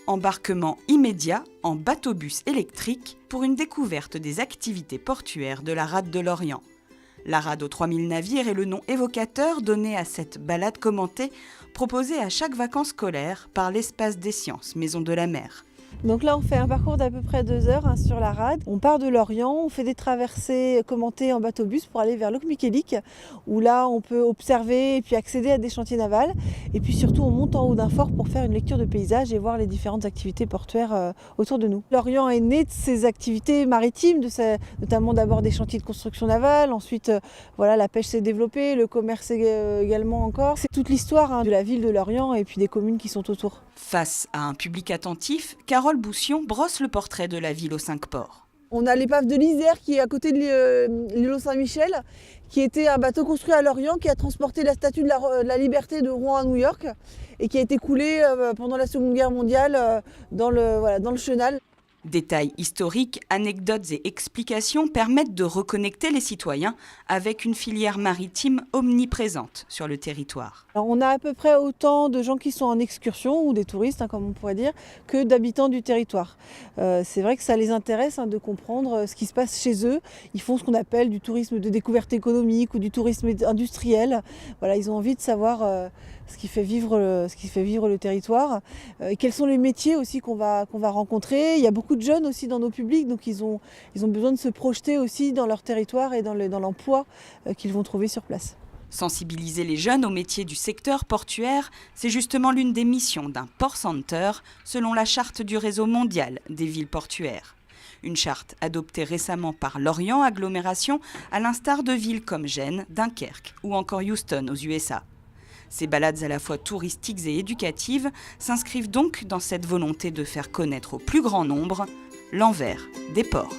Embarquement immédiat en bateau-bus électrique pour une découverte des activités portuaires de la rade de l'Orient. La rade aux 3000 navires est le nom évocateur donné à cette balade commentée proposée à chaque vacances scolaires par l'Espace des Sciences, Maison de la Mer. Donc là, on fait un parcours d'à peu près 2 heures sur la rade. On part de Lorient, on fait des traversées commentées en bateau-bus pour aller vers Locmiquélic, où là, on peut observer et puis accéder à des chantiers navals. Et puis surtout, on monte en haut d'un fort pour faire une lecture de paysage et voir les différentes activités portuaires autour de nous. Lorient est né de ces activités maritimes, notamment d'abord des chantiers de construction navale. Ensuite, la pêche s'est développée, le commerce également encore. C'est toute l'histoire de la ville de Lorient et puis des communes qui sont autour. Face à un public attentif, Carole Boussion brosse le portrait de la ville aux 5 ports. On a l'épave de l'Isère qui est à côté de l'îlot Saint-Michel, qui était un bateau construit à Lorient, qui a transporté la statue de la liberté de Rouen à New York et qui a été coulé pendant la Seconde Guerre mondiale dans le chenal. Détails historiques, anecdotes et explications permettent de reconnecter les citoyens avec une filière maritime omniprésente sur le territoire. Alors on a à peu près autant de gens qui sont en excursion, ou des touristes, comme on pourrait dire, que d'habitants du territoire. C'est vrai que ça les intéresse de comprendre ce qui se passe chez eux. Ils font ce qu'on appelle du tourisme de découverte économique ou du tourisme industriel. Ils ont envie de savoir ce qui fait vivre le territoire. Quels sont les métiers aussi qu'on va rencontrer. Il y a beaucoup de jeunes aussi dans nos publics, donc ils ont besoin de se projeter aussi dans leur territoire et dans l'emploi qu'ils vont trouver sur place. Sensibiliser les jeunes aux métiers du secteur portuaire, c'est justement l'une des missions d'un port center, selon la charte du réseau mondial des villes portuaires. Une charte adoptée récemment par Lorient Agglomération, à l'instar de villes comme Gênes, Dunkerque ou encore Houston aux USA. Ces balades à la fois touristiques et éducatives s'inscrivent donc dans cette volonté de faire connaître au plus grand nombre l'envers des ports.